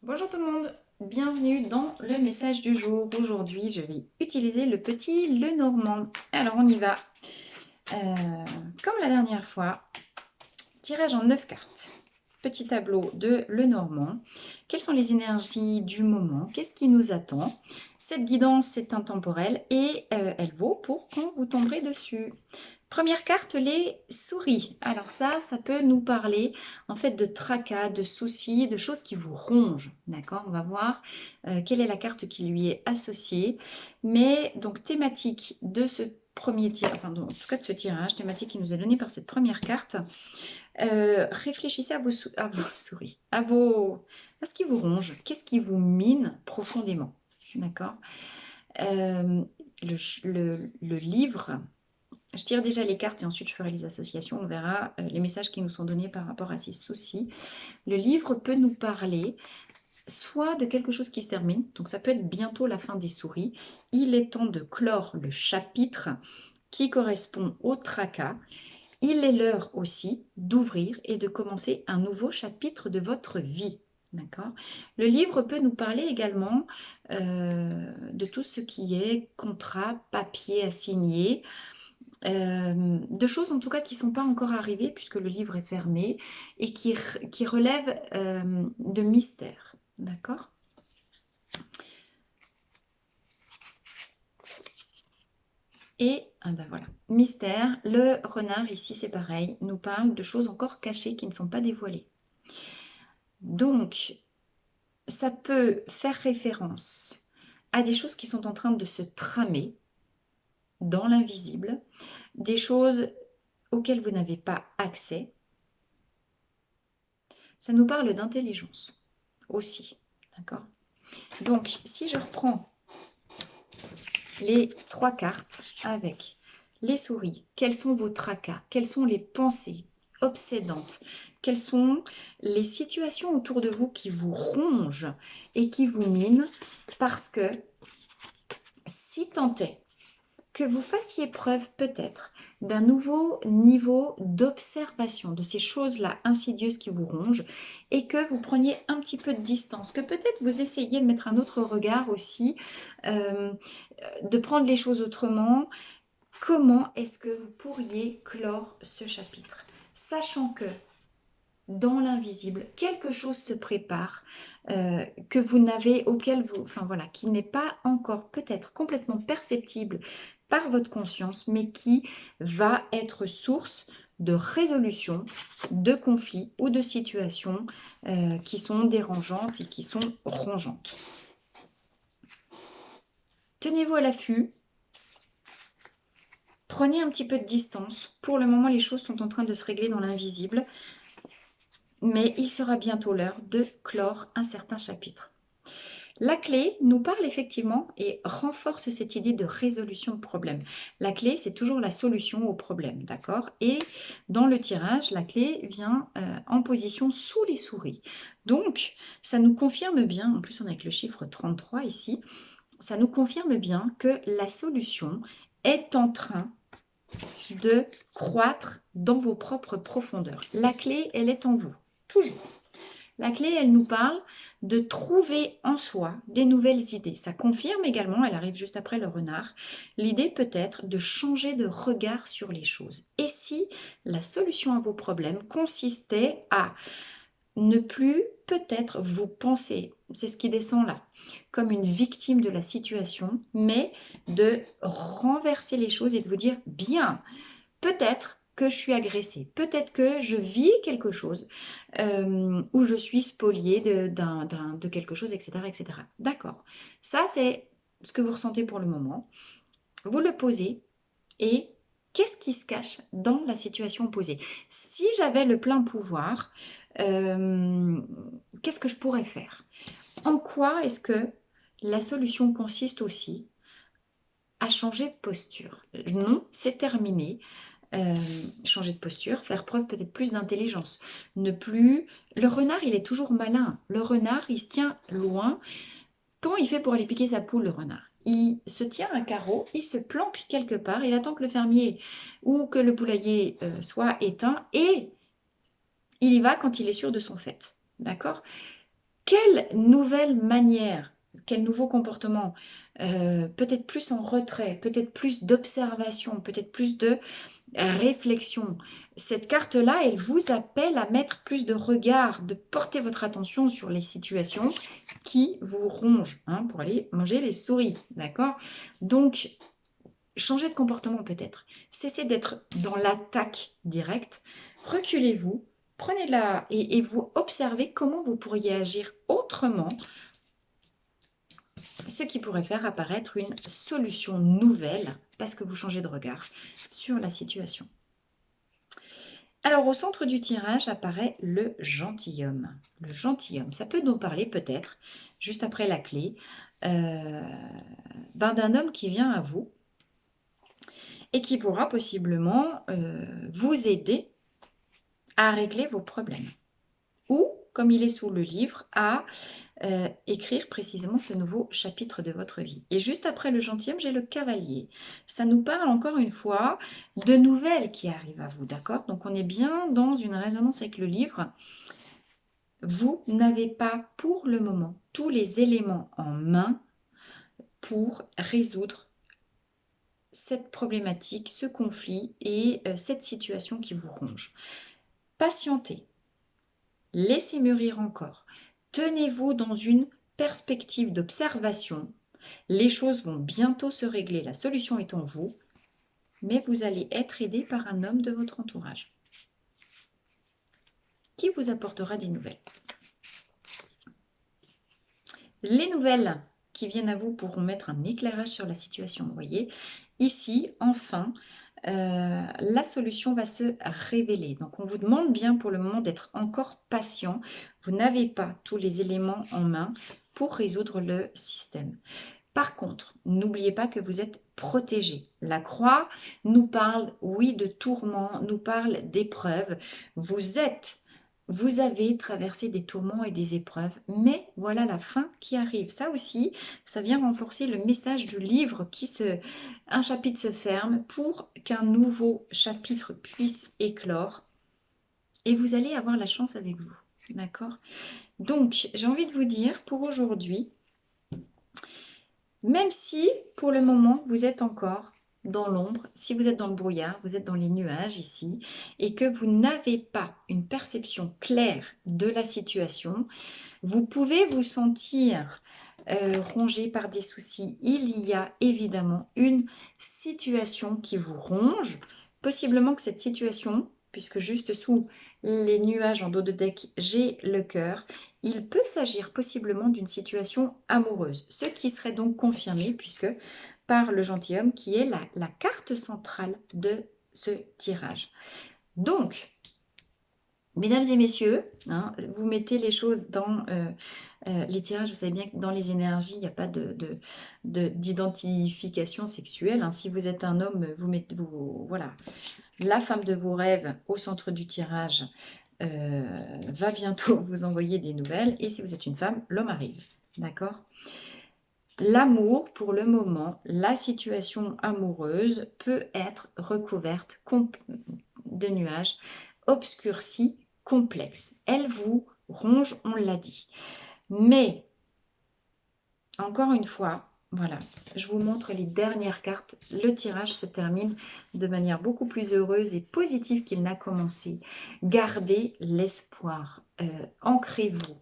Bonjour tout le monde, bienvenue dans le message du jour. Aujourd'hui, je vais utiliser le petit Lenormand. Alors, on y va. Comme la dernière fois, tirage en 9 cartes. Petit tableau de Lenormand. Quelles sont les énergies du moment? Qu'est-ce qui nous attend? Cette guidance est intemporelle et elle vaut pour quand vous tomberez dessus. Première carte, les souris. Alors ça peut nous parler en fait de tracas, de soucis, de choses qui vous rongent. D'accord? On va voir quelle est la carte qui lui est associée. Mais donc thématique de ce premier tirage, enfin en tout cas de ce tirage, thématique qui nous est donnée par cette première carte. Réfléchissez à vos souris, à ce qui vous ronge, qu'est-ce qui vous mine profondément. D'accord? Le livre, je tire déjà les cartes et ensuite je ferai les associations. On verra les messages qui nous sont donnés par rapport à ces soucis. Le livre peut nous parler soit de quelque chose qui se termine, donc ça peut être bientôt la fin des souris. Il est temps de clore le chapitre qui correspond au tracas. Il est l'heure aussi d'ouvrir et de commencer un nouveau chapitre de votre vie. D'accord? Le livre peut nous parler également de tout ce qui est contrat, papier à signer, de choses en tout cas qui ne sont pas encore arrivées puisque le livre est fermé et qui relèvent de mystères. D'accord? Et ah ben voilà, mystère, le renard ici c'est pareil, nous parle de choses encore cachées qui ne sont pas dévoilées. Donc, ça peut faire référence à des choses qui sont en train de se tramer dans l'invisible, des choses auxquelles vous n'avez pas accès. Ça nous parle d'intelligence aussi, d'accord? Donc, si je reprends les 3 cartes avec les souris, quels sont vos tracas? Quelles sont les pensées obsédantes? Quelles sont les situations autour de vous qui vous rongent et qui vous minent? Parce que si tant est que vous fassiez preuve peut-être d'un nouveau niveau d'observation de ces choses-là insidieuses qui vous rongent et que vous preniez un petit peu de distance, que peut-être vous essayiez de mettre un autre regard aussi, euh, de prendre les choses autrement. Comment est-ce que vous pourriez clore ce chapitre? Sachant que dans l'invisible, quelque chose se prépare que vous n'avez, auquel vous, enfin voilà, qui n'est pas encore peut-être complètement perceptible par votre conscience, mais qui va être source de résolution de conflits ou de situations qui sont dérangeantes et qui sont rongeantes. Tenez-vous à l'affût. Prenez un petit peu de distance. Pour le moment, les choses sont en train de se régler dans l'invisible. Mais il sera bientôt l'heure de clore un certain chapitre. La clé nous parle effectivement et renforce cette idée de résolution de problème. La clé, c'est toujours la solution au problème, d'accord? Et dans le tirage, la clé vient en position sous les souris. Donc, ça nous confirme bien, en plus on a avec le chiffre 33 ici, ça nous confirme bien que la solution est en train de croître dans vos propres profondeurs. La clé, elle est en vous, toujours. La clé, elle nous parle de trouver en soi des nouvelles idées. Ça confirme également, elle arrive juste après le renard, l'idée peut-être de changer de regard sur les choses. Et si la solution à vos problèmes consistait à ne plus peut-être vous penser, c'est ce qui descend là, comme une victime de la situation, mais de renverser les choses et de vous dire, bien, peut-être que je suis agressée, peut-être que je vis quelque chose où je suis spoliée de quelque chose, etc. etc. D'accord. Ça, c'est ce que vous ressentez pour le moment. Vous le posez et qu'est-ce qui se cache dans la situation posée? Si j'avais le plein pouvoir, qu'est-ce que je pourrais faire? En quoi est-ce que la solution consiste aussi à changer de posture? Non, c'est terminé. Changer de posture, faire preuve peut-être plus d'intelligence. Ne plus... Le renard, il est toujours malin. Le renard, il se tient loin. Comment il fait pour aller piquer sa poule, le renard? Il se tient à carreau, il se planque quelque part, il attend que le fermier ou que le poulailler soit éteint et il y va quand il est sûr de son fait. D'accord? Quelle nouvelle manière, quel nouveau comportement, peut-être plus en retrait, peut-être plus d'observation, peut-être plus de réflexion. Cette carte-là, elle vous appelle à mettre plus de regard, de porter votre attention sur les situations qui vous rongent, hein, pour aller manger les souris, d'accord? Donc, changez de comportement peut-être. Cessez d'être dans l'attaque directe. Reculez-vous, prenez la et vous observez comment vous pourriez agir autrement, ce qui pourrait faire apparaître une solution nouvelle parce que vous changez de regard sur la situation. Alors, au centre du tirage apparaît le gentilhomme. Le gentilhomme, ça peut nous parler peut-être, juste après la clé, d'un homme qui vient à vous et qui pourra possiblement vous aider à régler vos problèmes. Ou, comme il est sous le livre, à écrire précisément ce nouveau chapitre de votre vie. Et juste après le gentilhomme, j'ai le cavalier. Ça nous parle encore une fois de nouvelles qui arrivent à vous, d'accord? Donc on est bien dans une résonance avec le livre. Vous n'avez pas pour le moment tous les éléments en main pour résoudre cette problématique, ce conflit et cette situation qui vous ronge. Patientez, laissez mûrir encore. Tenez-vous dans une perspective d'observation. Les choses vont bientôt se régler, la solution est en vous, mais vous allez être aidé par un homme de votre entourage qui vous apportera des nouvelles. Les nouvelles qui viennent à vous pourront mettre un éclairage sur la situation, vous voyez. Ici, enfin, la solution va se révéler. Donc, on vous demande bien pour le moment d'être encore patient. Vous n'avez pas tous les éléments en main pour résoudre le système. Par contre, n'oubliez pas que vous êtes protégé. La croix nous parle, oui, de tourments, nous parle d'épreuves. Vous avez traversé des tourments et des épreuves, mais voilà la fin qui arrive. Ça aussi, ça vient renforcer le message du livre un chapitre se ferme pour qu'un nouveau chapitre puisse éclore et vous allez avoir la chance avec vous. D'accord? Donc, j'ai envie de vous dire pour aujourd'hui, même si, pour le moment, vous êtes encore dans l'ombre, si vous êtes dans le brouillard, vous êtes dans les nuages ici, et que vous n'avez pas une perception claire de la situation, vous pouvez vous sentir rongé par des soucis. Il y a évidemment une situation qui vous ronge. Possiblement que cette situation, puisque juste sous les nuages en dos de deck, j'ai le cœur, il peut s'agir possiblement d'une situation amoureuse, ce qui serait donc confirmé puisque par le gentilhomme qui est la carte centrale de ce tirage. Donc, mesdames et messieurs, hein, vous mettez les choses dans les tirages, vous savez bien que dans les énergies, il n'y a pas d'identification sexuelle. Hein. Si vous êtes un homme, voilà, la femme de vos rêves au centre du tirage va bientôt vous envoyer des nouvelles. Et si vous êtes une femme, l'homme arrive. D'accord? L'amour, pour le moment, la situation amoureuse peut être recouverte de nuages, obscurcie, complexe. Elle vous ronge, on l'a dit. Mais, encore une fois, voilà, je vous montre les dernières cartes. Le tirage se termine de manière beaucoup plus heureuse et positive qu'il n'a commencé. Gardez l'espoir, ancrez-vous.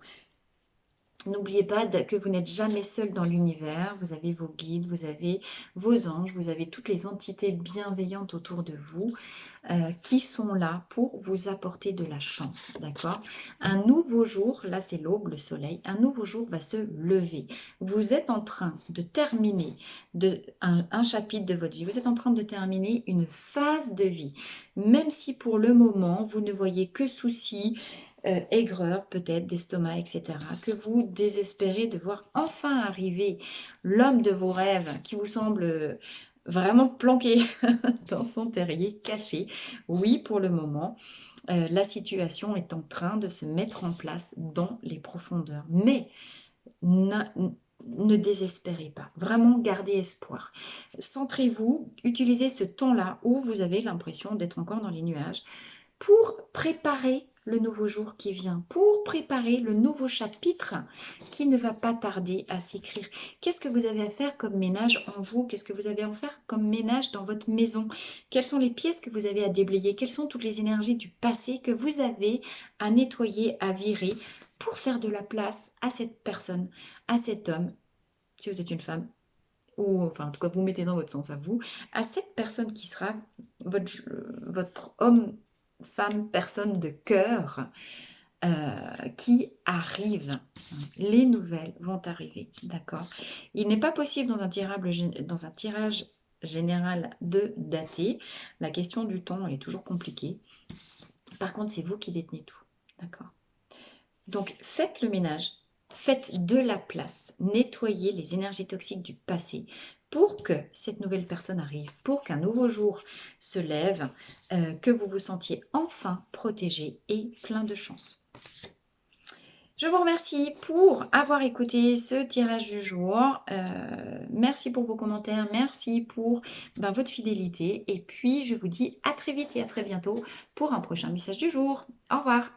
N'oubliez pas que vous n'êtes jamais seul dans l'univers, vous avez vos guides, vous avez vos anges, vous avez toutes les entités bienveillantes autour de vous qui sont là pour vous apporter de la chance, d'accord? Un nouveau jour, là c'est l'aube, le soleil, un nouveau jour va se lever. Vous êtes en train de terminer un chapitre de votre vie, vous êtes en train de terminer une phase de vie, même si pour le moment vous ne voyez que soucis, aigreur peut-être d'estomac, etc. Que vous désespérez de voir enfin arriver l'homme de vos rêves qui vous semble vraiment planqué dans son terrier, caché. Oui, pour le moment, la situation est en train de se mettre en place dans les profondeurs. Mais ne désespérez pas, vraiment gardez espoir. Centrez-vous, utilisez ce temps-là où vous avez l'impression d'être encore dans les nuages pour préparer le nouveau jour qui vient, pour préparer le nouveau chapitre qui ne va pas tarder à s'écrire. Qu'est-ce que vous avez à faire comme ménage en vous? Qu'est-ce que vous avez à faire comme ménage dans votre maison? Quelles sont les pièces que vous avez à déblayer? Quelles sont toutes les énergies du passé que vous avez à nettoyer, à virer pour faire de la place à cette personne, à cet homme, si vous êtes une femme, ou enfin en tout cas vous mettez dans votre sens à vous, à cette personne qui sera votre homme, femme, personne de cœur qui arrive. Les nouvelles vont arriver, d'accord? Il n'est pas possible dans un tirage général de dater. La question du temps est toujours compliquée. Par contre, c'est vous qui détenez tout, d'accord? Donc, faites le ménage, faites de la place, nettoyez les énergies toxiques du passé pour que cette nouvelle personne arrive, pour qu'un nouveau jour se lève, que vous vous sentiez enfin protégé et plein de chance. Je vous remercie pour avoir écouté ce tirage du jour. Merci pour vos commentaires, merci pour votre fidélité. Et puis, je vous dis à très vite et à très bientôt pour un prochain message du jour. Au revoir.